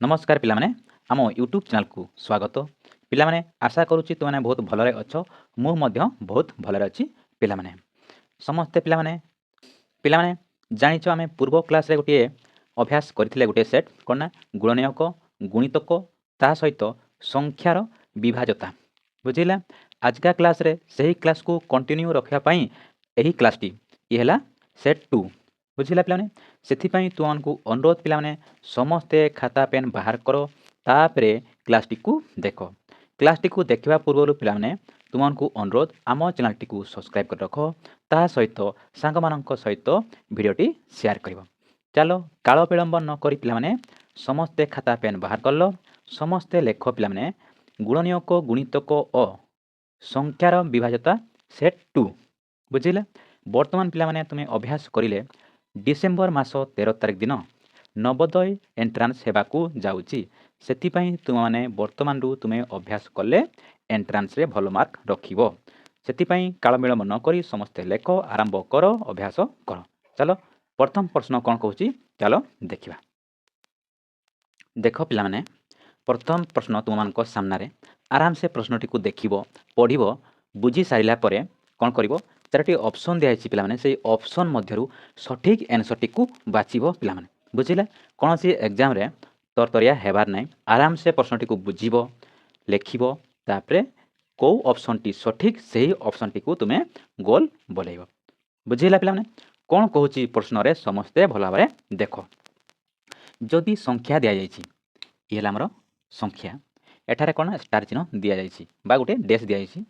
नमस्कार पिलामाने आम YouTube channel को स्वागत। पिलामाने आशा करुच्ची तुमने बहुत भलरे अच्छ मु मध्य बहुत भलरे अच्छी। पिलामाने समस्ते पिलामाने जानिछ आमे पूर्व क्लास रे गोटे अभ्यास करथिले गोटे सेट कोना गुणनीयक गुणितक ता सहित संख्यार विभाजता बुझिला। आजका क्लास रे सही क्लास को कंटिन्यू रखिया पई एही क्लास टी ये हला सेट 2 बुझिला पिलाने। सेथिपाई तुमको अनुरोध पिलाने समस्ते खाता पेन बाहर करो तापरे क्लास टी को देख। क्लास टी को देखा पूर्व पिलाने तुमको अनुरोध आम चैनल टी को सब्सक्राइब कर रख ता सहित सांग मानक सहित वीडियोटी शेयर कर। चलो काल विलंब न करी पिलाने समस्ते खाता पेन बाहर कर लो। समस्ते लेख पिलाने गुणनीयक गुणितक ओ संख्यार विभाजता सेट 2 बुझिले। वर्तमान पिलाने तुम्हें अभ्यास करिले डिसेम्बर मास 13 तारिख दिन नवोदय एंट्रांस हेबाकू जाउची। सेतिपाई तुमने वर्तमान रु तुम्हें अभ्यास कले एंट्रांस रे भल मार्क रखिबो। सेतिपाई काल विलंब न करी समस्ते लेख आरंभ करो अभ्यास करो। चलो प्रथम प्रश्न कौन कहूची चलो देखिबा। देख पिलाने प्रथम प्रश्न तुमको सामने आराम से प्रश्नटी को देखिबो पढ़िबो बुझी सारिला परे कौन करिवो चारोटी ऑप्शन दिया है पिलाने से ऑप्शन मध्यरु सठिक आंसर टी को बाछिबो पिलाने बुझिला। कौन सी एग्जाम रे तरतरिया हेबार नहीं आराम से प्रश्नटी को बुझिबो लेखिबो तापरे को ऑप्शन टी सठिक सही ऑप्शन टी को तुम्हें गोल बोलेइबो बुझिला पिलाने। कौन कहूची प्रश्न रे समस्ते भल भाव देख। जदि संख्या दिया जाइछि ये हला हमर संख्या एठारे कौन स्टार चिन्ह दिया जाइछि बा गोटे डैश दिया जाइछि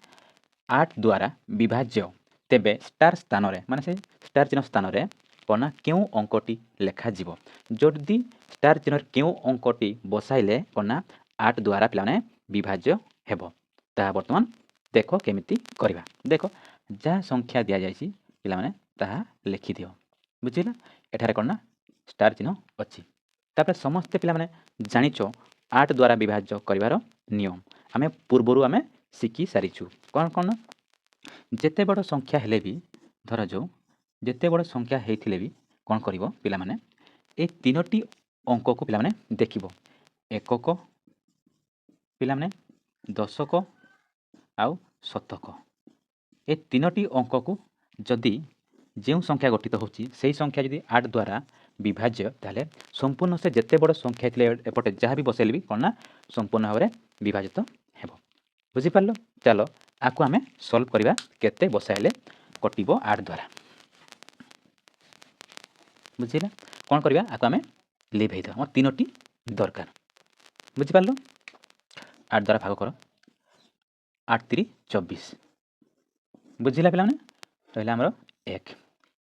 8 द्वारा विभाज्य तेबे स्टार स्थान रे माने से स्टार चिन्ह स्थान रे कोना केउ अंकटी लेखा जीवो। जदि स्टार चिन्ह केउ अंकटी बसाइले कोना 8 द्वारा पिलाने विभाज्य हेबो ता वर्तमान देखो केमिति करबा। देखो जा संख्या दिया जाइछि पिला माने ताहा लिखि दियो बुझिला। एठारे कोना स्टार चिन्ह अछि तापर समस्त पिला माने जानिचो 8 द्वारा विभाज्य करिवार नियम आमे पूर्वरु आमे शिखि सारिछु। कौन कौन जेते बड़ संख्या हेले भी धर जो जेते बड़ संख्या हेथिले भी कौन करिवो पिला माने ए तीनोटी अंक को पिला माने देखिबो एकक पिला माने दशक आउ शतक ए तीनोटी अंक को जदि जो संख्या गठित होची सेही संख्या जदि 8 द्वारा विभाज्य ताले संपूर्ण से जेते बड़ संख्या हेथिले एपटे जहाँ भी बसेले भी कौन ना संपूर्ण भाव विभाजित हेबो बुझी पारलो। चलो आकु आमे सॉल्व करिबा केते बसाइले कटिबो 8 द्वारा बुझिला। कौन करिबा आकु आमे लिभेइ दो हम तीनोटी दरकार बुझी पारलो। 8 द्वारा भाग करो 8 3 24 बुझिला पिला माने रहला हमर 1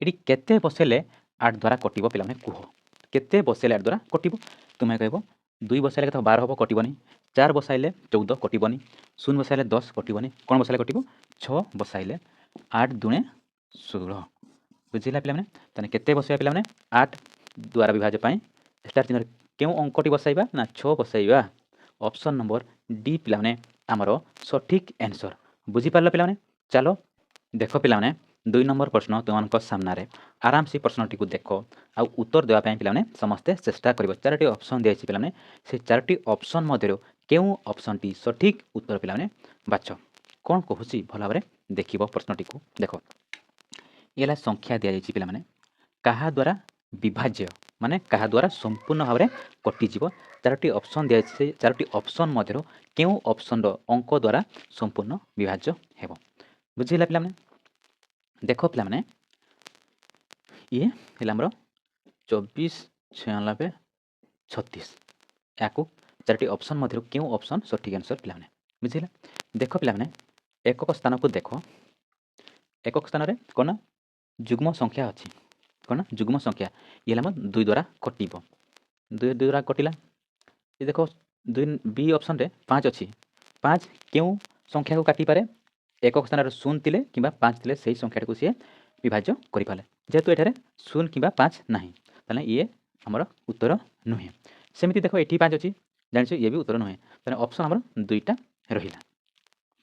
एटी केते बसेले 8 द्वारा कटिबो पिला माने कुहो केते बसेले 8 द्वारा कटिबो तुमे कहबो 2 बसाइले केते 12 हबो कटिबोनी 4 बसाइले 14 कटिबोनी 0 बसाइले 10 कटिबोनी कोन बसाइले कटिबो 6 बसाइले 8 दुणे 16 बुझिला पिला माने तने केते बसाइबा पिला माने 8 द्वारा विभाज्य पाई स्टार चिन्ह केउ अंकटी बसाइबा ना 6 बसाइबा ऑप्शन नंबर डी पिला माने हमरो सठिक आंसर बुझी पारलो पिला माने। चलो देखो पिला माने 2 नंबर प्रश्न तुमनको सामना रे आराम से प्रश्नटी को देखो आ उत्तर देवा पाई पिला माने समस्ते चेष्टा करिवो। चारोटी ऑप्शन दिया पिला माने से चारोटी ऑप्शन मध्यरो केउ ऑप्शन टी सठिक उत्तर पिला माने बाछ। कौन कहूची भल भाव देखिबो प्रश्नटी को देखो एला संख्या दिया जाइछि पिला माने कहा द्वारा विभाज्य माने कहा द्वारा संपूर्ण भाव कटि जीवो। चारोटी ऑप्शन दिया जाइछि चारोटी ऑप्शन मध्यरो केउ ऑप्शन रो अंक द्वारा संपूर्ण विभाज्य हेबो बुझिला पिला माने। देखो पिला माने ये हेला हमरो 24 96 36 याकू चारोटी ऑप्शन मध्यरो केउ ऑप्शन सठिक आंसर पिला माने बुझिला। देखो पिला माने एकक स्थान को देखो एकक स्थान रे कोन जुग्म संख्या अछि कोन जुग्म संख्या ये हम 2 द्वारा कटिबो 2 द्वारा कटिला ये देखो 2 बी ऑप्शन रे 5 अछि 5 केउ संख्या को काटि पारे एकक स्थान रे 0 तिले किबा 5 तिले सही संख्या को से विभाज्य करि पाले जेतु एठारे 0 किबा 5 नाही तने ये हमर उत्तर नुहे। सेमिति देखो एठी 5 अछि जानि ये भी उत्तर नुहे तने ऑप्शन हमर दुईटा रहिला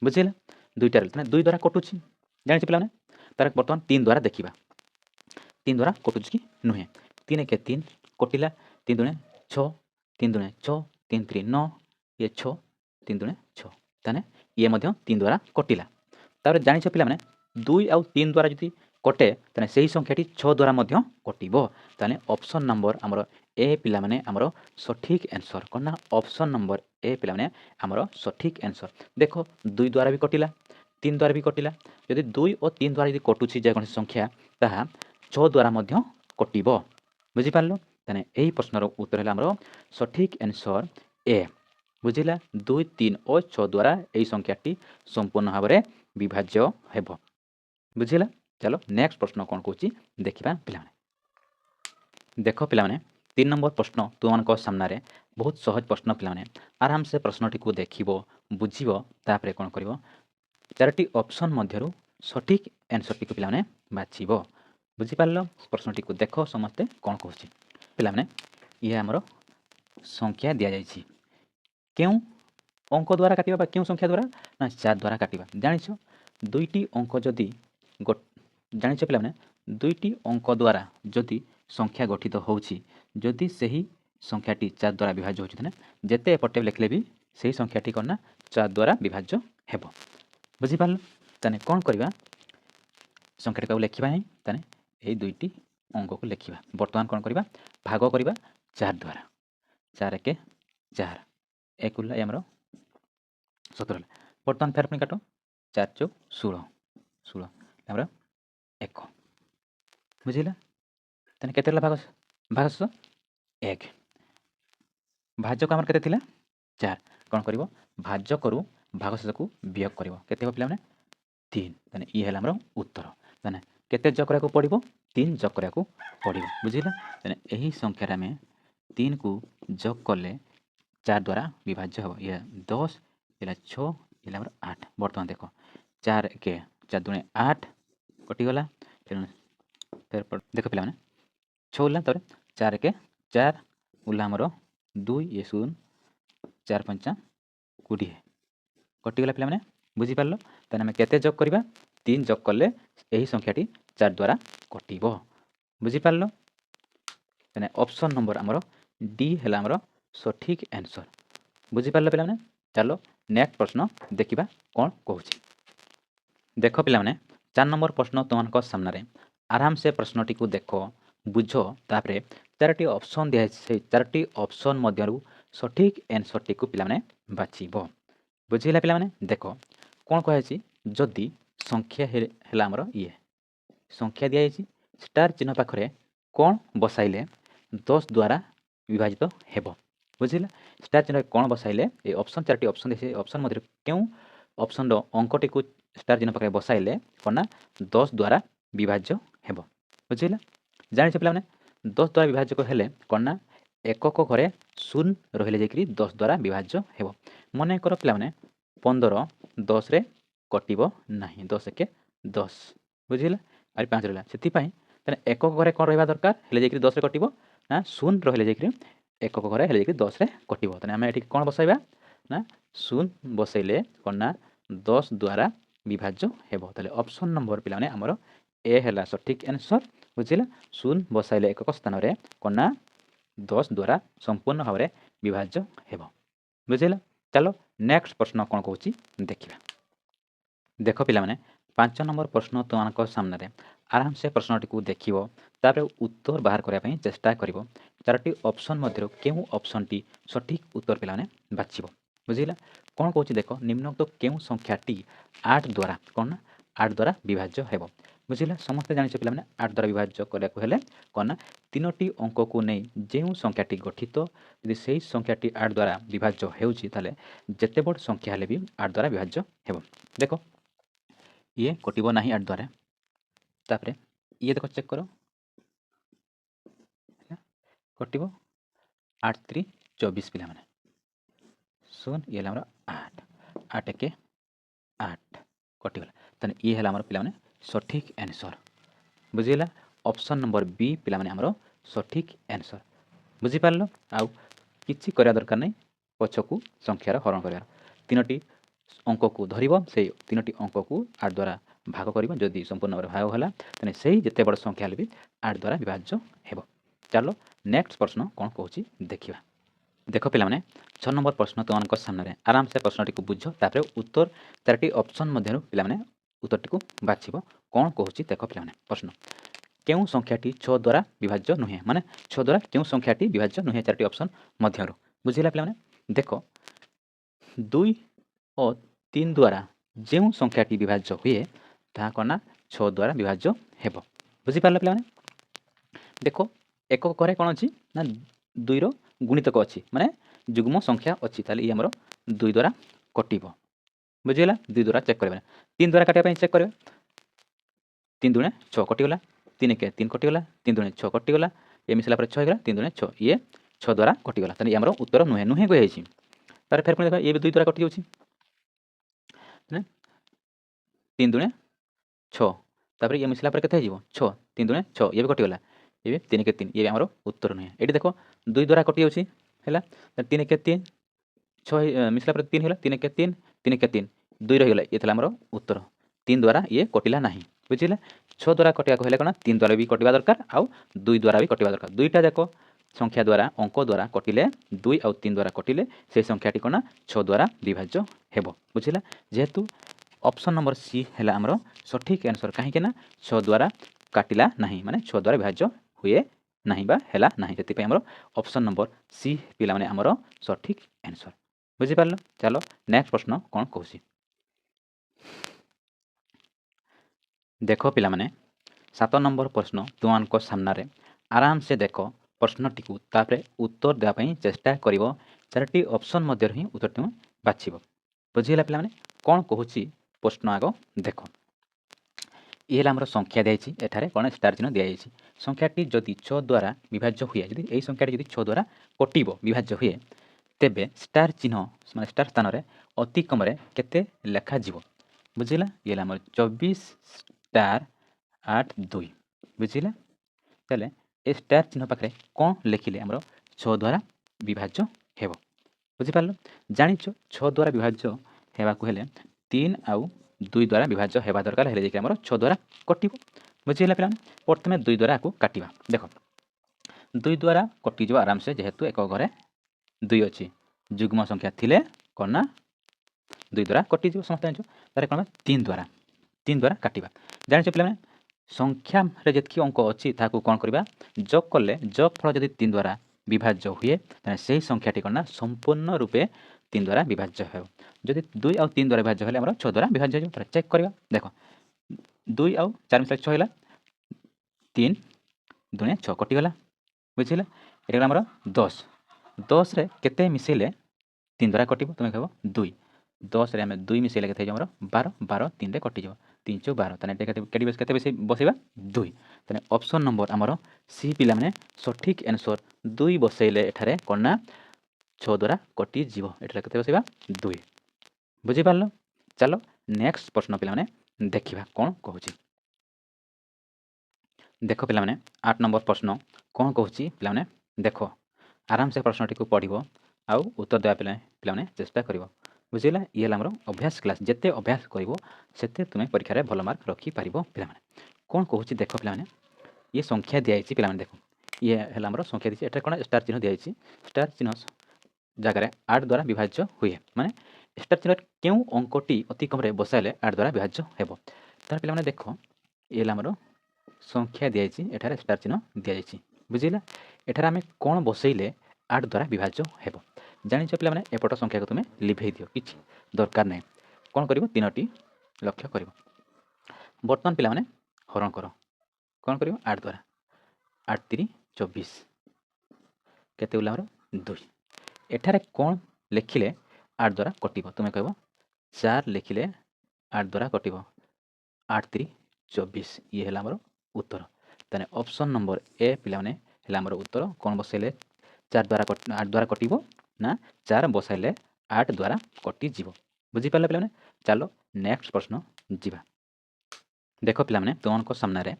बुझिला। दुईटा रहिला तने 2 द्वारा कटुछि जानि पिला माने तार वर्तमान 3 द्वारा देखिबा 3 द्वारा कटुछि कि नुहे 3 के 3 कटिला 3 दुने 6 तीन दुणे छः तीन त्रि नौ ये छः तीन दुणे छः ताने ये मध्य तीन द्वारा कटिला तापर जानिछ पिलामाने दुई आउ तीन द्वारा जदि कटे ताने सेही संख्याटी छः द्वारा मध्य कटिबो ताने ऑप्शन नंबर हमर ए पिलामाने हमर सठिक आंसर कोन ना ऑप्शन नंबर ए पिलामाने हमर सठिक आंसर देखो दुई द्वारा भी कटिला तीन द्वारा भी कटिला यदि दुई और तीन द्वारा यदि कटुछि जे कोनसी संख्या ताहा छः द्वारा मध्य कटिबो बुझी पारलो ताने एही प्रश्नर उत्तर है हमर सठिक आंसर ए बुझिला दुई तीन और छः द्वारा यही संख्याटी संपूर्ण भाव में विभाज्य हेब बुझिला चलो नेक्स्ट प्रश्न कौन कौच देखा पिला देख पिला तीन नंबर प्रश्न तुम सामने बहुत सहज प्रश्न पिला आराम से प्रश्नटी को देख बुझब तापर कौन कर चारोटी ऑप्शन मध्य सठिक आंसर टी पिला बाछब बुझिपार प्रश्नटी को देख समस्ते कौन कौच पिला ये आमर संख्या दि जाइए क्यों अंक द्वारा काटिबा क्यों संख्या द्वारा ना 4 द्वारा काटिबा जानिछ दुईटी अंक जदि जानिछ पिला दुईटी अंक द्वारा जदि संख्या गठित होउछि जदि सही संख्याटी 4 द्वारा विभाज्य होछि तने जेते एपटे लिखले भी सही संख्याटी करना 4 द्वारा विभाज्य हेबो बुझि पारल तने कोन करबा संख्याटी को लिखिबा है तने एई दुईटी अंक को लिखिबा वर्तमान कोन करबा भाग करबा 4 द्वारा 4 के 4 एक उल्ला ये हमरो 17 बर्तमान फेर अपनी काटो 4 चौक 16 16 हमरो 1 बुझिला तने केते भाग भागस 1 भाजक हमर केते थिला 4 कोन करबो भाज्य करू भागस को वियोग करबो केते हो पिला माने 3 तने ई हेला हमरो उत्तर तने केते जग करया को पड़िबो 3 जग करया को पड़िबो बुझिला तने एही संख्या में 3 को जग करले 4 द्वारा विभाज्य हो ये 10 इला 6 इला हमर 8 बर्तमान देखो 4 के 4 दुने 8 कटि गला फिर देखो पिला माने 6 उला तरे 4 के 4 उला हमर 2 ये शून 4 5 20 कटि गला पिला माने बुझि पारलो तने हम केते जग करबा 3 जग करले एही संख्याटी 4 द्वारा कटिबो बुझि पारलो तने ऑप्शन नंबर हमर डी हेला हमर सठिक आंसर बुझी पारल पिला चलो नेक्स्ट प्रश्न देखिबा कौन कहूँ देख पिला 4 नंबर प्रश्न तुम सामने आराम से प्रश्नटी को देख बुझ तापर 4टी ऑप्शन दिया से 4टी ऑप्शन मध्य सठिक आंसर टी को पिला बाछिब बुझेगा पिला देख कौन कहे जदि संख्या है आमर ये संख्या दी जाइए स्टार चिन्ह पाखरे कौन बसाइले 10 द्वारा विभाजित हेब बुझिला स्टार चिन्ह कौन बसाइले ये ऑप्शन 4टी ऑप्शन देखिए ऑप्शन मध्य क्यों ऑप्शन अंकटी को स्टार चिन्ह पाखे बसाइले कौन 10 द्वारा विभाज्य हेब बुझिला जानि पिला 10 द्वारा विभाज्य हेले कौन ना एकक घरे शून्य रहिले जाकरी 10 द्वारा विभाज्य हेब मन कर पिला 15 10 रे कटिबो नाही 10 के 10 बुझिला आरि 5 रहला सेति पई तने एकक घरे कोन रहबा दरकार हेले जाकरी 10 रे कटिबो ना शून्य रहिले जाकरी एकक घरे हेले जाकरी 10 रे कटिबो तने हम एठी कोन बसाइबा ना शून्य बसाइले कोन ना 10 द्वारा विभाज्य हेब तले ऑप्शन नंबर पिला हमर ए हेला सठिक आंसर बुझिला शून्य बसाइले एकक स्थान रे कोन ना 10 द्वारा संपूर्ण भाव में विभाज्य हेब बुझिला चलो नेक्स्ट प्रश्न कौन कहूँ देखा देख पिला 5 नंबर प्रश्न तुम सामने आराम से प्रश्नटी को देख तापर उत्तर बाहर करने चेष्टा कर 4टी ऑप्शन मध्य क्यों ऑप्शन टी सठिक उत्तर पिला बाछिब बुझिला कौन कहूँ देख निम्नोक्त क्यों संख्याटी 8 द्वारा कौन ना 8 द्वारा विभाज्य हेब बुझिला समस्त जानिछ पिला 8 द्वारा विभाज्य करने हेले कौन ना 3टी अंक को नहीं जो संख्याटी गठित यदि से संख्याटी 8 द्वारा विभाज्य होउछि ताले जेते बड़ संख्या हेले भी 8 द्वारा विभाज्य हेब देखो ये कटिबो नाही 8 द्वारा तापरे ये देखो चेक करो कटिबो 8 3 24 पिला माने सुन ये हमरा 8 8 के 8 कटिगला तने ये हला हमर पिला माने सठिक आंसर बुझिला ऑप्शन नंबर बी पिला माने हमरो सठिक आंसर बुझी पारलो आउ किछि करिया दरकार नै पछकू संख्यार हरण करिया 3टी अंक को धरिबो से 3टी अंक को 8 द्वारा भाग करिबो जदि संपूर्ण भाव भाग होला तने सेही जते बड़ संख्या ले भी 8 द्वारा विभाज्य हेबो चलो नेक्स्ट प्रश्न कोन कहूची देखिबा देख पे 6 नंबर प्रश्न तुम सामने आराम से प्रश्न टी बुझ तापर उत्तर 4टी ऑप्शन मध्य पे उत्तर टी बाछब कौन कहूँ देख पे प्रश्न क्यों संख्याटी 6 द्वारा विभाज्य नुहे माने 6 द्वारा क्यों संख्याटी विभाज्य नुहे 4टी ऑप्शन मध्य बुझेगा पे देख 2 और 3 द्वारा जो संख्याटी विभाज्य हुए ताहा कौन ना 6 द्वारा विभाज्य हेब बुझीपार पे देख एकक करे कौन अच्छी ना 2 रो गुणितक अच्छी माने जुग्म संख्या अच्छी ताले ये हमरो 2 द्वारा कटिबो बुझीगला 2 द्वारा चेक करबे 3 द्वारा काटिया चेक करबे 3 दुणे 6 कटिगला 3 के 3 कटिगला 3 दुणे 6 कटिगला ये मिसला पर 6 गला 3 दुणे 6 ये 6 द्वारा कटिगला ताले हमरो उत्तर नुहे नुहे को हेछि तार फेर देखो ये भी 2 द्वारा कटि जाउछि ने 3 दुणे 6 तापर ये मिसला पर केते हेजिवो 6 3 दुणे 6 ये भी कटिगला ये 3 के 3 ये हमरो उत्तर नुहे एठी देखो 2 द्वारा कटि जाउछि हैला 3 के 3 6 मिसला पर 3 होला 3 के 3 3 के 3 2 रहि गला ये थला हमरो उत्तर 3 द्वारा ये कटिला नाही बुझिले 6 द्वारा कटिया कहले कोन 3 द्वारा भी कटिबा दरकार आउ 2 द्वारा भी कटिबा दरकार दुईटा जाको संख्या द्वारा अंक द्वारा कटिले 2 आउ 3 द्वारा कटिले से संख्याटी कोन 6 द्वारा विभाज्य हेबो बुझिला जेहेतु ऑप्शन नंबर सी हैला हमरो सठिक आंसर काहे के ना 6 द्वारा काटिला नाही माने 6 द्वारा विभाज्य हुए नाही बा हैला नाही जति पे हमरो ऑप्शन नंबर सी पिला माने हमरो सठिक आंसर बुझि पारलो चलो नेक्स्ट प्रश्न कोन कहूसी देखो पिला माने 7 नंबर प्रश्न तुमको सामने आराम से देख प्रश्नटी को तापरे उत्तर देवा पई चेष्टा करिवो 4टी ऑप्शन मध्य ही उत्तर तुम बाछिबो बुझिला पिला माने कोन कहूची प्रश्न आगो देखो ये हमर संख्या दियाछि एठारे कोन स्टार चिन्ह दियाछि संख्याटी जदि 6 द्वारा विभाज्य हुए यदि एई संख्याटी जदि 6 द्वारा कटिबो विभाज्य हुए तेबे स्टार चिन्ह माने स्टार स्थान रे अति कम रे केते लेखा जीवो बुझिला ये हमर 24 स्टार 8 2 बुझिला तले ए स्टार चिन्ह पाखरे कोन लिखिले हमर 6 द्वारा विभाज्य हेबो बुझि पारलो जानिछो 6 द्वारा विभाज्य हेबा को हेले 3 आउ 2 द्वारा विभाज्य हेबा दरकार हेले जे हमर 6 द्वारा कटिबो बुझिला पिला प्रथमे 2 द्वारा को काटिबा देखो 2 द्वारा कटि जो आराम से जेहेतु एक घरे 2 अछि जुग्म संख्या थिले कोन ना 2 द्वारा कटि जो समस्त जानिछो तारे कोन 3 द्वारा काटिबा जानिछो पिला संख्या रे जेतकी अंक अछि ताकू कोन करबा जोग करले जोग फल जदि 3 द्वारा विभाज्य हुए ताने सेही संख्याटी कोन ना संपूर्ण रूपे 3 द्वारा विभाज्य हो जदि 2 आउ 3 द्वारा विभाज्य हेले हमर 6 द्वारा विभाज्य हो चेक करबा देखो 2 आउ 4 मिसला 6 होला 3 दुने 6 कटि गला बुझिला एटा हमर 10 10 रे केते मिसेले 3 द्वारा कटिबो तुमे कहबो 2 10 रे हमें 2 मिसेले केते हमर 12 12 3 रे कटि जबो 3 चौ 12 तने केते बेसी बसेबा 2 तने ऑप्शन नंबर हमर सी पिला माने सठिक आंसर 2 बसेले एठारे कोना 6 द्वारा कटि जीवो एठारे केते बसेबा 2 बुझि पारलो चलो नेक्स्ट प्रश्न पिला माने देखिबा कोन कहूची देखो पिला माने 8 नंबर प्रश्न कोन कहूची पिला माने देखो आराम से प्रश्नटी को पढ़िबो आउ उत्तर देबा पिला माने चेष्टा करिवो बुझिला ये हमर अभ्यास क्लास जेते अभ्यास करिवो सेते तुमे परीक्षा रे भलो मार्क रखि पारिबो पिला माने कोन कहूची देखो पिला माने ये संख्या दियाइछि पिला माने देखो ये हला हमर संख्या दिछि एटा कोन स्टार चिन्ह दियाइछि स्टार चिन्ह जगह रे 8 द्वारा विभाज्य हुए माने स्टार चिन्ह केउ अंकटी अति कम रे बसाइले 8 द्वारा विभाज्य हेबो तार पिला माने देखो ये हमर संख्या दियाइछि एठारे स्टार चिन्ह दियाइछि बुझिला एठारे हमें कोन बसैले 8 द्वारा विभाज्य हेबो जानिछ पिला माने एपट संख्या को तुमे लिभेइ दियो किछि दरकार नै कोन करिवो तीनोटी लक्ष्य करिवो वर्तमान पिला माने हरण करो कोन करिवो 8 द्वारा 8 3 24 केते उला हमर 2 एठारे कोन लिखिले 8 द्वारा कटिवो तुमे कहबो 4 लिखिले 8 द्वारा कटिवो 8 3 24 ये हला हमर उत्तर तने ऑप्शन नंबर ए पिला माने हला हमर उत्तर कोन बसेले 4 द्वारा 8 द्वारा कटिवो ना 4 बसाइले 8 द्वारा कटि जीवो बुझि पाले पिला माने चलो नेक्स्ट प्रश्न जीवा देखो पिला माने तुमको सामने रे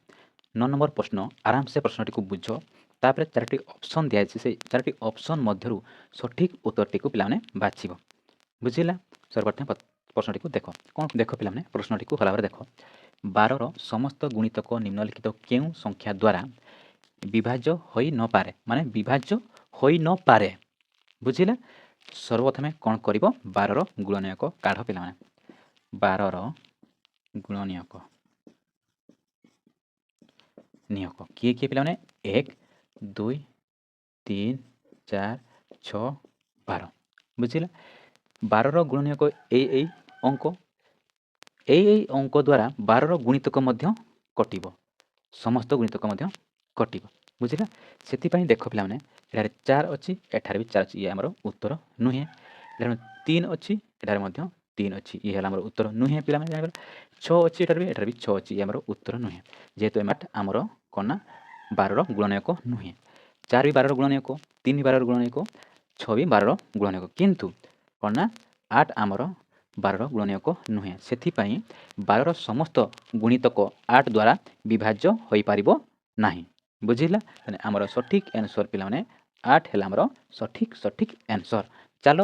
9 नंबर प्रश्न आराम से प्रश्नटी को बुझो तापर 4टी ऑप्शन दिया से 4टी ऑप्शन मध्यरु सठिक उत्तरटी को पिला माने बाछिबो बुझिला सर्वप्रथम प्रश्नटी को देखो कोन देखो पिला माने प्रश्नटी को हला देखो 12 रो समस्त गुणितक निम्नलिखित केउ संख्या द्वारा विभाज्य होई न पारे माने विभाज्य होई न पारे ବୁଝିଲେ। ସର୍ବପ୍ରଥମେ କ'ଣ କରିବ 12ର ଗୁଣନୀୟକ କାଢ଼ ପିଲାମାନେ। 12ର ଗୁଣନୀୟକ କିଏ କିଏ ପିଲାମାନେ 1 2 3 4 6 12 ବୁଝିଲା। 12ର ଗୁଣନୀୟକ ଏଇ ଅଙ୍କ ଅଙ୍କ ଦ୍ୱାରା 12ର ଗୁଣିତକ ମଧ୍ୟ କଟିବ, ସମସ୍ତ ଗୁଣିତକ ମଧ୍ୟ କଟିବ ବୁଝିଲା। ସେଥିପାଇଁ ଦେଖ ପିଲାମାନେ ଏଠାରେ 4 ଅଛି, ଏଠାରେ ବି 4 ଅଛି, ଇଏ ଆମର ଉତ୍ତର ନୁହେଁ। ଏଠାରେ 3 ଅଛି, ଏଠାରେ ମଧ୍ୟ 3 ଅଛି, ଇଏ ହେଲା ଆମର ଉତ୍ତର ନୁହେଁ ପିଲାମାନେ ଜାଣିଗଲେ। 6 ଅଛି, ଏଠାରେ ବି 6 ଅଛି, ଇଏ ଆମର ଉତ୍ତର ନୁହେଁ। ଯେହେତୁ ଆମର କ'ଣ ନା 12ର ଗୁଣନୀୟକ ନୁହେଁ। 4 ବି 12ର ଗୁଣନୀୟକ, 3 ବି 12ର ଗୁଣନୀୟକ, 6 ବି 12ର ଗୁଣନୀୟକ, କିନ୍ତୁ କ'ଣ ନା 8 ଆମର 12ର ଗୁଣନୀୟକ ନୁହେଁ। ସେଥିପାଇଁ 12ର ସମସ୍ତ ଗୁଣିତକ 8 ଦ୍ୱାରା ବିଭାଜ୍ୟ ହୋଇପାରିବ ନାହିଁ ବୁଝିଲା। ତାହେଲେ ଆମର ସଠିକ୍ ଆନ୍ସର୍ ପିଲାମାନେ 8 ହେଲା ଆମର ସଠିକ୍ ଆନ୍ସର୍। ଚାଲ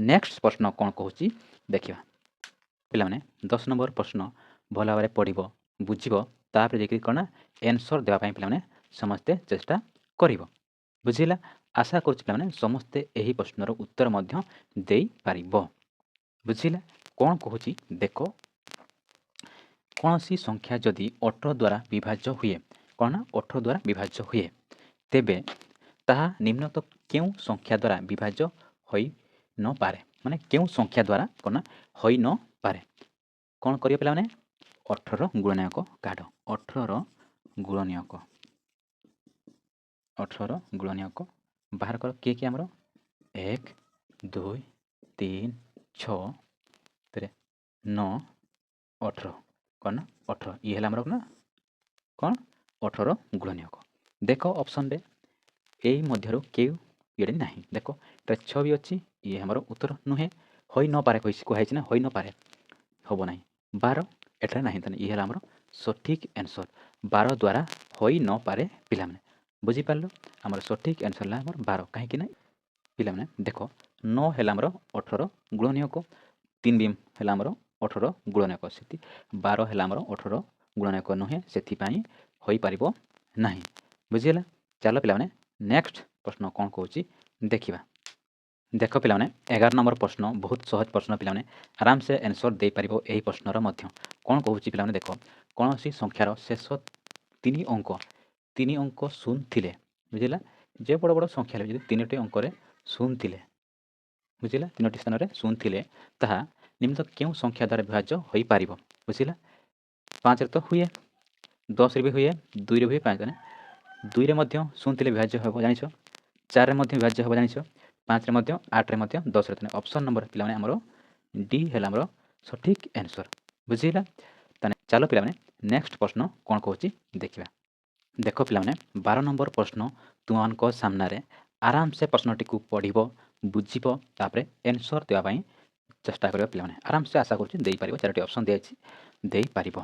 ନେକ୍ସଟ ପ୍ରଶ୍ନ କ'ଣ କହୁଛି ଦେଖିବା ପିଲାମାନେ। 10 ନମ୍ବର ପ୍ରଶ୍ନ ଭଲ ଭାବରେ ପଢ଼ିବ, ବୁଝିବ, ତାପରେ ଯାଇକି କ'ଣ ନା ଆନ୍ସର୍ ଦେବା ପାଇଁ ପିଲାମାନେ ସମସ୍ତେ ଚେଷ୍ଟା କରିବ ବୁଝିଲା। ଆଶା କରୁଛି ପିଲାମାନେ ସମସ୍ତେ ଏହି ପ୍ରଶ୍ନର ଉତ୍ତର ମଧ୍ୟ ଦେଇପାରିବ ବୁଝିଲା। କ'ଣ କହୁଛି ଦେଖ, କୌଣସି ସଂଖ୍ୟା ଯଦି 18 ଦ୍ୱାରା ବିଭାଜ୍ୟ ହୁଏ, କ'ଣ ନା 18 ଦ୍ୱାରା ବିଭାଜ୍ୟ ହୁଏ, ତେବେ ତାହା ନିମ୍ନତଃ କେଉଁ ସଂଖ୍ୟା ଦ୍ୱାରା ବିଭାଜ୍ୟ ହୋଇନପାରେ। ମାନେ କେଉଁ ସଂଖ୍ୟା ଦ୍ୱାରା କ'ଣ ନା ହୋଇନପାରେ। କ'ଣ କରିବ ପିଲାମାନେ 18ର ଗୁଣନୀୟକ କାଢ଼। 18ର ଗୁଣନୀୟକ ବାହାର କର। କିଏ କିଏ ଆମର 1 2 3 6 9 18 କ'ଣ ନା 18, ଇଏ ହେଲା ଆମର କ'ଣ 18ର ଗୁଣନୀୟକ। ଦେଖ ଅପସନ୍ରେ ଏଇ ମଧ୍ୟରୁ କେଉଁ ଇଏଟି ନାହିଁ। ଦେଖ ଏଠାରେ 6 ବି ଅଛି, ଇଏ ଆମର ଉତ୍ତର ନୁହେଁ। ହୋଇନପାରେ କୁହାହେଇଛି ନା, ହୋଇନପାରେ ହେବ ନାହିଁ। 12 ଏଠାରେ ନାହିଁ, ତାହେଲେ ଇଏ ହେଲା ଆମର ସଠିକ୍ ଆନ୍ସର୍। 12 ଦ୍ୱାରା ହୋଇନପାରେ ପିଲାମାନେ ବୁଝିପାରିଲ। ଆମର ସଠିକ୍ ଆନ୍ସର୍ ହେଲା ଆମର 12। କାହିଁକି ନା ପିଲାମାନେ ଦେଖ 9 ହେଲା ଆମର 18ର ଗୁଣନୀୟକ, 3 ବି ହେଲା ଆମର 18ର ଗୁଣନୀୟକ, 12 ହେଲା ଆମର 18ର ଗୁଣନୀୟକ ନୁହେଁ, ସେଥିପାଇଁ ହୋଇପାରିବ ନାହିଁ ବୁଝିହେଲା। ଚାଲ ପିଲାମାନେ ନେକ୍ସଟ ପ୍ରଶ୍ନ କ'ଣ କହୁଛି ଦେଖିବା। ଦେଖ ପିଲାମାନେ 11 ନମ୍ବର ପ୍ରଶ୍ନ ବହୁତ ସହଜ ପ୍ରଶ୍ନ ପିଲାମାନେ, ଆରାମସେ ଆନ୍ସର୍ ଦେଇପାରିବ ଏହି ପ୍ରଶ୍ନର ମଧ୍ୟ। କ'ଣ କହୁଛି ପିଲାମାନେ ଦେଖ, କୌଣସି ସଂଖ୍ୟାର ଶେଷ 3 ଅଙ୍କ ଶୂନ ଥିଲେ ବୁଝିଲା। ଯେ ବଡ଼ ବଡ଼ ସଂଖ୍ୟା ହେଲେ ଯଦି 3ଟି ଅଙ୍କରେ ଶୂନ ଥିଲେ ବୁଝିଲା, 3ଟି ସ୍ଥାନରେ ଶୂନ ଥିଲେ, ତାହା ନିମ୍ନତଃ କେଉଁ ସଂଖ୍ୟା ଦ୍ୱାରା ବିଭାଜ୍ୟ ହୋଇପାରିବ ବୁଝିଲା। 5ରେ ତ ହୁଏ, 10ରେ ବି ହୁଏ, 2ରେ ହୁଏ, 5 2ରେ ମଧ୍ୟ ଶୂନ ଥିଲେ ବିଭାଜ୍ୟ ହେବ ଜାଣିଛ, 4ରେ ମଧ୍ୟ ବିଭାଜ୍ୟ ହେବ ଜାଣିଛ, 5ରେ ମଧ୍ୟ, 8ରେ ମଧ୍ୟ, 10ରେ। ତାହେଲେ ଅପସନ୍ ନମ୍ବର ପିଲାମାନେ ଆମର ଡି ହେଲା ଆମର ସଠିକ୍ ଆନ୍ସର୍ ବୁଝିଲା। ତାହେଲେ ଚାଲ ପିଲାମାନେ ନେକ୍ସଟ ପ୍ରଶ୍ନ କ'ଣ କହୁଛି ଦେଖିବା। ଦେଖ ପିଲାମାନେ 12 ନମ୍ବର ପ୍ରଶ୍ନ ତୁମମାନଙ୍କ ସାମ୍ନାରେ, ଆରାମସେ ପ୍ରଶ୍ନଟିକୁ ପଢ଼ିବ, ବୁଝିବ, ତାପରେ ଆନ୍ସର୍ ଦେବା ପାଇଁ ଚେଷ୍ଟା କରିବ ପିଲାମାନେ। ଆରାମସେ ଆଶା କରୁଛି ଦେଇପାରିବ, 4ଟି ଅପସନ୍ ଦିଆଯାଇଛି, ଦେଇପାରିବ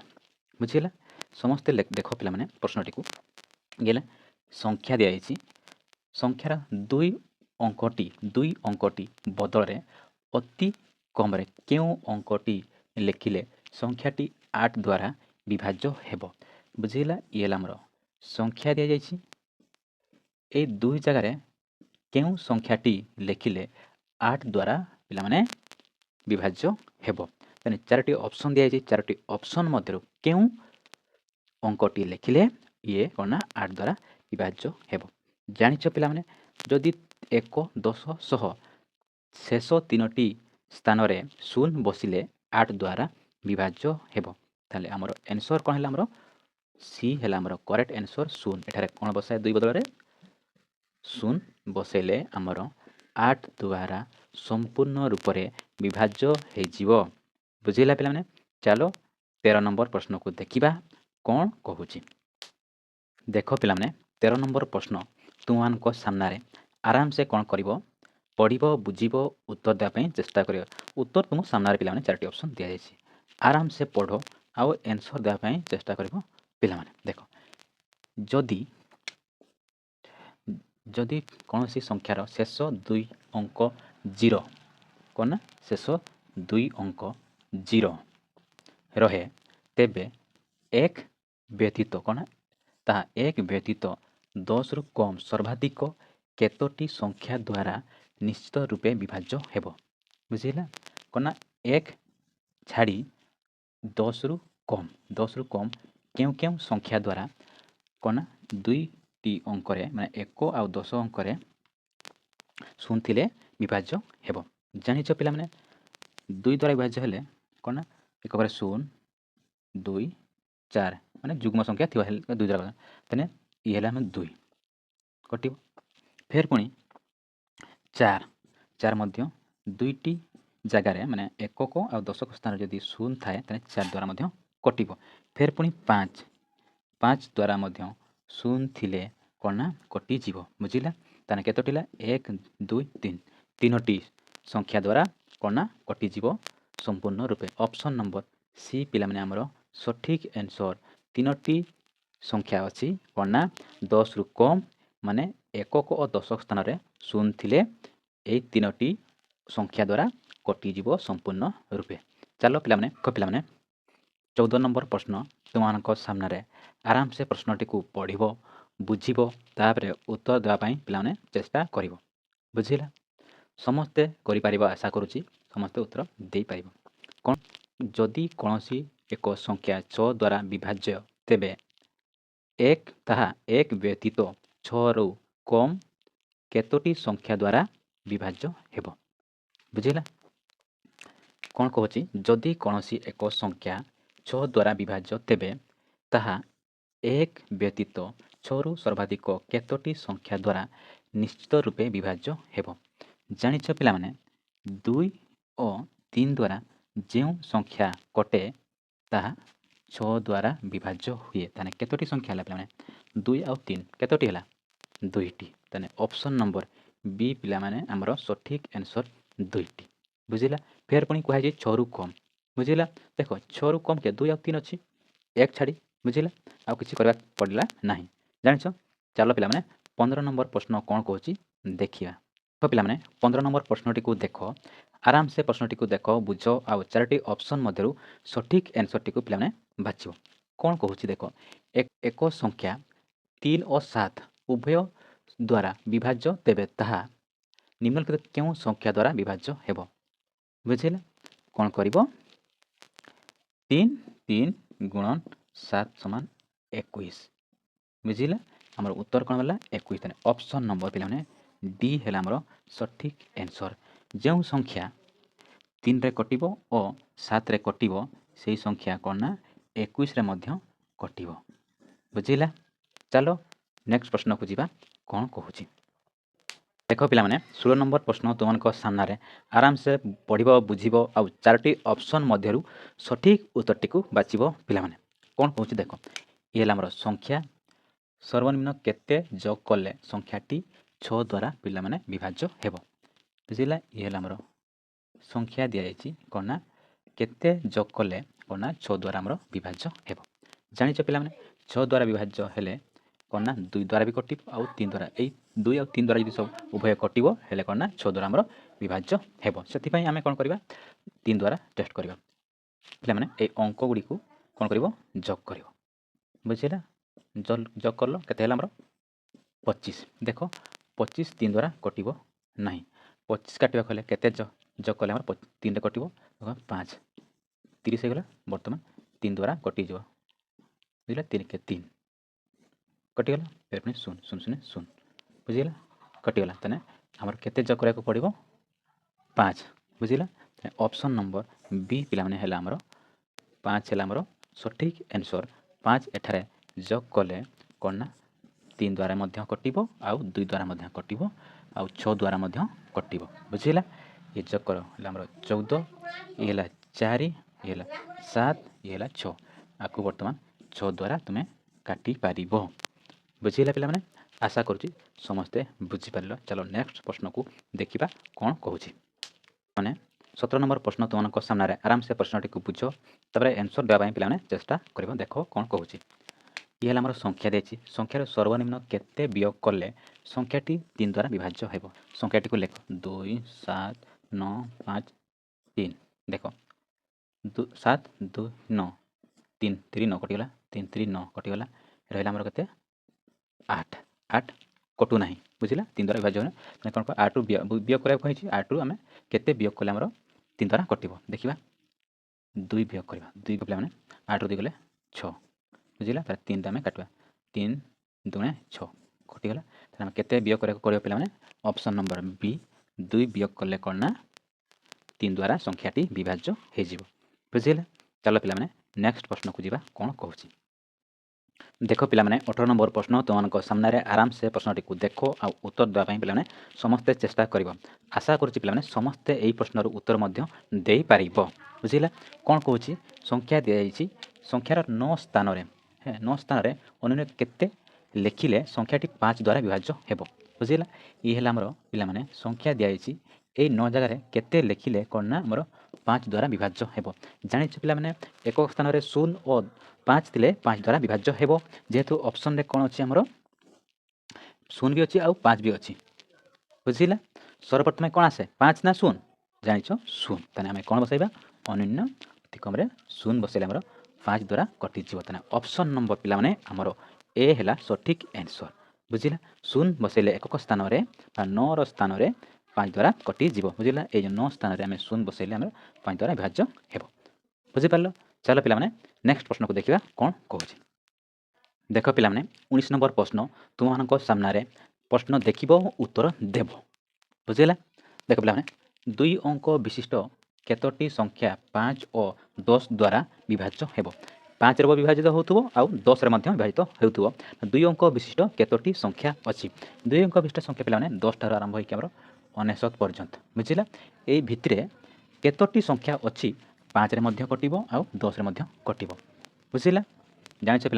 ବୁଝିଲା। ସମସ୍ତେ ଦେଖ ପିଲାମାନେ ପ୍ରଶ୍ନଟିକୁ ଗଲେ, ସଂଖ୍ୟା ଦିଆଯାଇଛି, ସଂଖ୍ୟାର 2 ଅଙ୍କଟି ବଦଳରେ ଅତି କମରେ କେଉଁ ଅଙ୍କଟି ଲେଖିଲେ ସଂଖ୍ୟାଟି 8 ଦ୍ୱାରା ବିଭାଜ୍ୟ ହେବ ବୁଝିଲା। ଇଏ ହେଲା ଆମର ସଂଖ୍ୟା ଦିଆଯାଇଛି, ଏଇ 2 ଜାଗାରେ କେଉଁ ସଂଖ୍ୟାଟି ଲେଖିଲେ 8 ଦ୍ୱାରା ପିଲାମାନେ ବିଭାଜ୍ୟ ହେବ। ତାହେଲେ 4ଟି ଅପସନ୍ ଦିଆଯାଇଛି, 4ଟି ଅପସନ୍ ମଧ୍ୟରୁ କେଉଁ ଅଙ୍କଟି ଲେଖିଲେ ଇଏ କ'ଣ ନା 8 ଦ୍ୱାରା ବିଭାଜ୍ୟ ହେବ। ଜାଣିଛ ପିଲାମାନେ, ଯଦି 1 10 ସହ ଶେଷ 3ଟି ସ୍ଥାନରେ ଶୂନ ବସିଲେ 8 ଦ୍ୱାରା ବିଭାଜ୍ୟ ହେବ। ତାହେଲେ ଆମର ଆନ୍ସର୍ କ'ଣ ହେଲା, ଆମର ସି ହେଲା ଆମର କରେକ୍ଟ ଆନ୍ସର୍ ଶୂନ। ଏଠାରେ କ'ଣ ବସାଏ 2 ବଦଳରେ ଶୂନ ବସାଇଲେ ଆମର 8 ଦ୍ୱାରା ସମ୍ପୂର୍ଣ୍ଣ ରୂପରେ ବିଭାଜ୍ୟ ହୋଇଯିବ ବୁଝିଲା ପିଲାମାନେ। ଚାଲ 13 ନମ୍ବର ପ୍ରଶ୍ନକୁ ଦେଖିବା କ'ଣ କହୁଛି। ଦେଖ ପିଲାମାନେ 13 ନମ୍ବର ପ୍ରଶ୍ନ ତୁମମାନଙ୍କ ସାମ୍ନାରେ, ଆରାମସେ କ'ଣ କରିବ, ପଢ଼ିବ, ବୁଝିବ, ଉତ୍ତର ଦେବା ପାଇଁ ଚେଷ୍ଟା କରିବ। ଉତ୍ତର ତୁମ ସାମ୍ନାରେ ପିଲାମାନେ 4ଟି ଅପସନ୍ ଦିଆଯାଇଛି, ଆରାମସେ ପଢ଼ ଆଉ ଆନ୍ସର୍ ଦେବା ପାଇଁ ଚେଷ୍ଟା କରିବ ପିଲାମାନେ। ଦେଖ ଯଦି କୌଣସି ସଂଖ୍ୟାର ଶେଷ 2 ଅଙ୍କ 0 କ'ଣ ନା ଶେଷ 2 ଅଙ୍କ 0 ରହେ, ତେବେ 1 ବ୍ୟତୀତ କ'ଣ ନା ତାହା 1 ବ୍ୟତୀତ 10ରୁ କମ୍ ସର୍ବାଧିକ କେତୋଟି ସଂଖ୍ୟା ଦ୍ୱାରା ନିଶ୍ଚିତ ରୂପେ ବିଭାଜ୍ୟ ହେବ। ବୁଝିଲା କ'ଣ ନା 1 ଛାଡ଼ି 10ରୁ କମ୍ କେଉଁ କେଉଁ ସଂଖ୍ୟା ଦ୍ୱାରା କ'ଣ ନା 2ଟି ଅଙ୍କରେ ମାନେ 1 ଆଉ 10 ଅଙ୍କରେ ଶୂନ ଥିଲେ ବିଭାଜ୍ୟ ହେବ। ଜାଣିଛ ପିଲାମାନେ 2 ଦ୍ୱାରା ବିଭାଜ୍ୟ ହେଲେ କ'ଣ ନା ଏକରେ 0 2 4 ମାନେ ଯୁଗ୍ମ ସଂଖ୍ୟା ଥିବା ହେଲେ 2 ଦ୍ୱାରା ତାହେଲେ ଇଏ ହେଲା ଆମେ 2 କଟିବ। ଫେର ପୁଣି 4 ମଧ୍ୟ 2ଟି ଜାଗାରେ ମାନେ 1 ଆଉ 10 ସ୍ଥାନରେ ଯଦି 0 ଥାଏ ତାହେଲେ 4 ଦ୍ୱାରା ମଧ୍ୟ କଟିବ। ଫେର ପୁଣି 5 ଦ୍ୱାରା ମଧ୍ୟ 0 ଥିଲେ କ'ଣ ନା କଟିଯିବ। ବୁଝିଲା ତାହେଲେ କେତୋଟି ହେଲା 1 2 3 ତିନୋଟି ସଂଖ୍ୟା ଦ୍ୱାରା କ'ଣ ନା କଟିଯିବ ସମ୍ପୂର୍ଣ୍ଣ ରୂପେ। ଅପସନ୍ ନମ୍ବର ସି ପିଲାମାନେ ଆମର ସଠିକ୍ ଆନ୍ସର୍। ତିନୋଟି ସଂଖ୍ୟା ଅଛି କ'ଣ ନା 10ରୁ କମ୍ ମାନେ 1 ଓ 10 ସ୍ଥାନରେ 0 ଥିଲେ ଏହି ତିନୋଟି ସଂଖ୍ୟା ଦ୍ୱାରା କଟିଯିବ ସମ୍ପୂର୍ଣ୍ଣ ରୂପେ। ଚାଲ ପିଲାମାନେ 14 ନମ୍ବର ପ୍ରଶ୍ନ ତୁମମାନଙ୍କ ସାମ୍ନାରେ ଆରାମସେ ପ୍ରଶ୍ନଟିକୁ ପଢ଼ିବ ବୁଝିବ ତାପରେ ଉତ୍ତର ଦେବା ପାଇଁ ପିଲାମାନେ ଚେଷ୍ଟା କରିବ। ବୁଝିଲା ସମସ୍ତେ କରିପାରିବ ଆଶା କରୁଛି ସମସ୍ତେ ଉତ୍ତର ଦେଇପାରିବ। କ'ଣ ଯଦି କୌଣସି ଏକ ସଂଖ୍ୟା 6 ଦ୍ୱାରା ବିଭାଜ୍ୟ ତେବେ ତାହା 1 ବ୍ୟତୀତ 6ରୁ କମ୍ କେତୋଟି ସଂଖ୍ୟା ଦ୍ୱାରା ବିଭାଜ୍ୟ ହେବ। ବୁଝିଲା କ'ଣ କହୁଛି ଯଦି କୌଣସି ଏକ ସଂଖ୍ୟା 6 ଦ୍ୱାରା ବିଭାଜ୍ୟ ତେବେ ତାହା 1 ବ୍ୟତୀତ 6ରୁ ସର୍ବାଧିକ କେତୋଟି ସଂଖ୍ୟା ଦ୍ୱାରା ନିଶ୍ଚିତ ରୂପେ ବିଭାଜ୍ୟ ହେବ। ଜାଣିଛ ପିଲାମାନେ 2 ଓ 3 ଦ୍ୱାରା ଯେଉଁ ସଂଖ୍ୟା କଟେ ତାହା 6 ଦ୍ୱାରା ବିଭାଜ୍ୟ ହୁଏ। ତାହେଲେ କେତୋଟି ସଂଖ୍ୟା ହେଲା ପିଲାମାନେ 2 ଆଉ 3 କେତୋଟି ହେଲା 2ଟି। ତାହେଲେ ଅପସନ୍ ନମ୍ବର ବି ପିଲାମାନେ ଆମର ସଠିକ୍ ଆନ୍ସର୍ 2ଟି। ବୁଝିଲା ଫେର ପୁଣି କୁହାଯାଇଛି 6ରୁ କମ୍। ବୁଝିଲା ଦେଖ 6ରୁ କମ୍ କେ 2 ଆଉ 3 ଅଛି 1 ଛାଡ଼ି। ବୁଝିଲା ଆଉ କିଛି କରିବାକୁ ପଡ଼ିଲା ନାହିଁ। ଜାଣିଛ ଚାଲ ପିଲାମାନେ 15 ନମ୍ବର ପ୍ରଶ୍ନ କ'ଣ କହୁଛି ଦେଖିବା। ତ ପିଲାମାନେ 15 ନମ୍ବର ପ୍ରଶ୍ନଟିକୁ ଦେଖ ଆରାମସେ ପ୍ରଶ୍ନଟିକୁ ଦେଖ ବୁଝ ଆଉ 4ଟି ଅପସନ୍ ମଧ୍ୟରୁ ସଠିକ୍ ଆନ୍ସର୍ଟିକୁ ପିଲାମାନେ ବାଛିବ। କ'ଣ କହୁଛି ଦେଖ ଏକ ସଂଖ୍ୟା 3 ଓ 7 ଉଭୟ ଦ୍ୱାରା ବିଭାଜ୍ୟ ତେବେ ତାହା ନିମ୍ନଲିଖିତ କେଉଁ ସଂଖ୍ୟା ଦ୍ୱାରା ବିଭାଜ୍ୟ ହେବ। ବୁଝିଲା କ'ଣ କରିବ 3 ଗୁଣନ 7 ସମାନ 21। ବୁଝିଲା ଆମର ଉତ୍ତର କ'ଣ ହେଲା 21। ତାହେଲେ ଅପସନ୍ ନମ୍ବର ପିଲାମାନେ ଡି ହେଲା ଆମର ସଠିକ୍ ଆନ୍ସର୍। ଯେଉଁ ସଂଖ୍ୟା 3ରେ କଟିବ ଓ 7ରେ କଟିବ ସେହି ସଂଖ୍ୟା କ'ଣ ନା 21ରେ ମଧ୍ୟ କଟିବ। ବୁଝିଲା ଚାଲ ନେକ୍ସଟ ପ୍ରଶ୍ନକୁ ଯିବା କ'ଣ କହୁଛି ଦେଖ ପିଲାମାନେ 16 ନମ୍ବର ପ୍ରଶ୍ନ ତୁମମାନଙ୍କ ସାମ୍ନାରେ ଆରାମସେ ପଢ଼ିବ ବୁଝିବ ଆଉ 4ଟି ଅପସନ୍ ମଧ୍ୟରୁ ସଠିକ୍ ଉତ୍ତରଟିକୁ ବାଛିବ। ପିଲାମାନେ କ'ଣ କହୁଛି ଦେଖ ଇଏ ହେଲା ଆମର ସଂଖ୍ୟା ସର୍ବନିମ୍ନ କେତେ ଯୋଗ କଲେ ସଂଖ୍ୟାଟି 6 ଦ୍ୱାରା ପିଲାମାନେ ବିଭାଜ୍ୟ ହେବ। ବୁଝିଲା ଇଏ ହେଲା ଆମର ସଂଖ୍ୟା ଦିଆଯାଇଛି କ'ଣ ନା କେତେ ଯୋଗ କଲେ କ'ଣ ନା 6 ଦ୍ୱାରା ଆମର ବିଭାଜ୍ୟ ହେବ। ଜାଣିଛ ପିଲାମାନେ 6 ଦ୍ୱାରା ବିଭାଜ୍ୟ ହେଲେ କ'ଣ ନା 2 ଦ୍ୱାରା ବି କଟିବ ଆଉ 3 ଦ୍ୱାରା ଏଇ 2 ଆଉ 3 ଦ୍ୱାରା ଯଦି ସବୁ ଉଭୟ କଟିବ ହେଲେ କ'ଣ ନା 6 ଦ୍ୱାରା ଆମର ବିଭାଜ୍ୟ ହେବ। ସେଥିପାଇଁ ଆମେ କ'ଣ କରିବା 3 ଦ୍ୱାରା ଟେଷ୍ଟ କରିବା। ପିଲାମାନେ ଏଇ ଅଙ୍କ ଗୁଡ଼ିକୁ କ'ଣ କରିବ ଯୋଗ କରିବ। ବୁଝିଲା ଯୋଗ କଲ କେତେ ହେଲା ଆମର 25। ଦେଖ 25 3 ଦ୍ୱାରା କଟିବ ନାହିଁ। 25 କାଟିବାକୁ ହେଲେ କେତେ ଯୋଗ କଲେ ଆମର 3ରେ କଟିବ 5 30 ହେଇଗଲା। ବର୍ତ୍ତମାନ 3 ଦ୍ୱାରା କଟିଯିବ। ବୁଝିଲା 3 କେ 3 କଟିଗଲା ଫେର ପୁଣି 0 0 0 0 ବୁଝିଗଲା କଟିଗଲା। ତାହେଲେ ଆମର କେତେ ଯୋଗ କରିବାକୁ ପଡ଼ିବ 5। ବୁଝିଲା ଅପସନ୍ ନମ୍ବର ବି ପିଲାମାନେ ହେଲା ଆମର 5 ହେଲା ଆମର ସଠିକ୍ ଆନ୍ସର୍। 5 ଏଠାରେ ଯୋଗ କଲେ କ'ଣ ନା 3 ଦ୍ୱାରା ମଧ୍ୟ କଟିବ ଆଉ 2 ଦ୍ୱାରା ମଧ୍ୟ କଟିବ ଆଉ 6 ଦ୍ୱାରା ମଧ୍ୟ କଟିବ। ବୁଝିଲା ଏ ଯୋଗ କର ହେଲା ଆମର 14 ଇଏ ହେଲା 4 ଇଏ ହେଲା 7 ଇଏ ହେଲା 6 ଆକୁ ବର୍ତ୍ତମାନ 6 ଦ୍ୱାରା ତୁମେ କାଟିପାରିବ। ବୁଝିଲା ପିଲାମାନେ ଆଶା କରୁଛି ସମସ୍ତେ ବୁଝିପାରିଲ। ଚାଲ ନେକ୍ସଟ ପ୍ରଶ୍ନକୁ ଦେଖିବା କ'ଣ କହୁଛି। ମାନେ 17 ନମ୍ବର ପ୍ରଶ୍ନ ତୁମମାନଙ୍କ ସାମ୍ନାରେ ଆରାମସେ ପ୍ରଶ୍ନଟିକୁ ବୁଝ ତାପରେ ଆନ୍ସର୍ ଦେବା ପାଇଁ ପିଲାମାନେ ଚେଷ୍ଟା କରିବ। ଦେଖ କ'ଣ କହୁଛି ଇଏ ହେଲା ଆମର ସଂଖ୍ୟା ଦେଇଛି ସଂଖ୍ୟାର ସର୍ବନିମ୍ନ କେତେ ବିୟୋଗ କଲେ ସଂଖ୍ୟାଟି 3 ଦ୍ୱାରା ବିଭାଜ୍ୟ ହେବ। ସଂଖ୍ୟାଟିକୁ ଲେଖ 2 7 9 5 3 ଦେଖ 7 2 9 3 3 9 କଟିଗଲା 3 3 9 କଟିଗଲା ରହିଲା ଆମର କେତେ 8 कटू ना बुझला 3 द्वारा विभाज्य होना कौन कह 8 वियोग करा कही 8 आम केते वियोग कले आमर 3 द्वारा कटिब देखा 2 वियोग करवा 2 को पे 8 2 गले 6 बुझला तार 3 आम काटवा 3 2 6 कटिगला आम केते वियोग कर पे ऑप्शन नंबर बी 2 वियोग कले कौन ना 3 द्वारा संख्याटी विभाज्य हो बुझला चलो पे नेक्स्ट प्रश्न को जीवा कौन कहूँ देख पे 18 नंबर प्रश्न तुम सामने आराम से प्रश्नटी को देख आ उत्तर देवाई पे समस्ते चेष्टा कर आशा करें समस्ते यही प्रश्नर उत्तर दे पार बुझला कौन कहूँ संख्या दी जाइए संख्यार 9 स्थान 9 स्थान अन्य केते लिखिले संख्याटी 5 द्वारा विभाज्य हेब बुझला ये आमर पे संख्या दी जाइए यही 9 जगह केते लिखिले कौन ना आमर 5 द्वारा विभाज्य हेब जानी पे एक स्थान 0 और 5 थे 5 द्वारा विभाज्य हेब जेहेतु ऑप्शन रे कौन अच्छी आमर 0 भी अच्छी आउ 5 भी अच्छी बुझला सर्वप्रथम कौन आसे 5 ना 0 जानिछ 0 ताने आमे कौन बसाइबा अन्य अतिक्रम 0 बसैले आमर 5 द्वारा कटिଯିବ ताने ऑप्शन नंबर पिला माने आमर ए हैला सठिक आंसर बुझला 0 बसैले एकक स्थान रे 9 रो स्थान रे 5 द्वारा कटिଯିବ बुझला ए 9 स्थान रे आमे 0 बसैले आमर 5 द्वारा विभाज्य हेबो बुझि पारलो चलो पिला माने नेक्स्ट प्रश्न को देखिबा कौन कहूँ देख पे 19 नंबर प्रश्न तुम सामने प्रश्न देख उत्तर देव बुझेगा देख पे 2 अंक विशिष्ट केतोटी संख्या 5 और 10 द्वारा विभाज्य हेब 5 रे विभाजित होतुबो आउ 10 रे मध्य विभाजित होतुबो 2 अंक विशिष्ट केतोटी संख्या अछि 2 अंक विशिष्ट संख्या पे 10 ठार आरंभ होई हमर 99 पर्यंत बुझिला एई भितरे केतोटी संख्या अछि 5 रे मध्य कटिबो आउ 10 रे मध्य कटिबो बुझिला जानिछ पे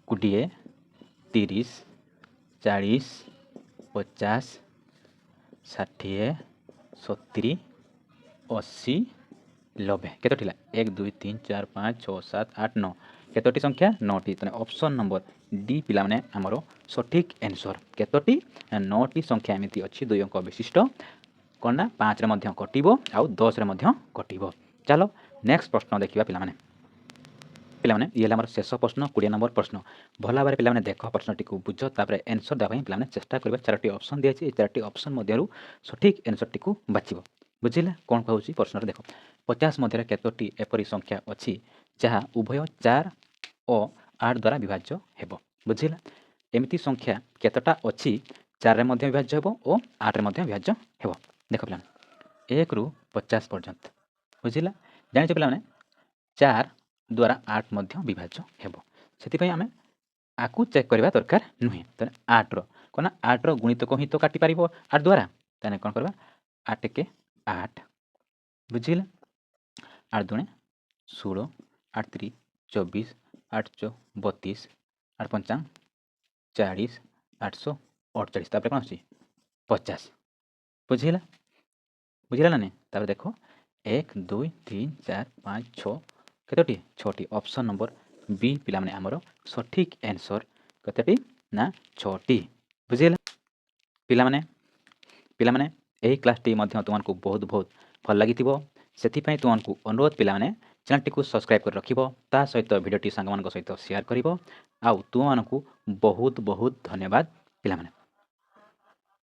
20 30 40 50 60 70 80 90 केतोटी 1 2 3 4 5 6 7 8 9 केतोटी संख्या 9टी तने ऑप्शन नंबर डी पिला माने हमरो सठिक आंसर केतोटी 9टी संख्या एमिति अछि 2 अंक विशिष्ट कोना 5 रे मध्य कटिबो आउ 10 रे मध्य कटिबो चलो नेक्स्ट प्रश्न देखिबा पिला माने ये आम शेष प्रश्न 20 नंबर प्रश्न भल भाव पे देख प्रश्नटी को बुझ तापर आंसर देवाई पे चेष्टा करेंगे 4टी ऑप्शन दिखाई 4टी ऑप्शन मध्य सठिक आंसर टी बाछब बुझिला कौन कहूँ प्रश्न देख 50 मध्य केतोटी एपरी संख्या अच्छी जहाँ उभय 4 और 8 द्वारा विभाज्य हेब बुझिला एमती संख्या केतटा अच्छी 4 रे मध्य विभाज्य हेब और 8 रे मध्य विभाज्य हेब देख पे 1 ରୁ 50 पर्यंत बुझिला जानिछ पे 4 द्वारा 8 मध्य विभाज्य हेब से आम आकु चेक करवा दरकार नुहे तो 8 कौन 8 गुणित को ही तो काटी पार 8 द्वारा तेने कौन करवा 8 के 8 बुझिला 8 दुणे 16 8 3 24 8 4 32 8 5 40 848 तापर कौन अच्छी 50 बुझिला बुझिला ना नहीं देख 1 2 3 4 5 6 केतोटी 6टी ऑप्शन नंबर बी पिला माने हमरो सठिक आंसर केतोटी ना 6टी बुझिला पिला माने एही क्लासटी मध्य तुमको बहुत बहुत भल लागिथिबो सेथिपई तुमको अनुरोध पिला माने चैनल टी को सब्सक्राइब कर रखिबो ता सहित वीडियोटी संग मान सहित शेयर करिवो आउ तुमको बहुत बहुत धन्यवाद पिला माने।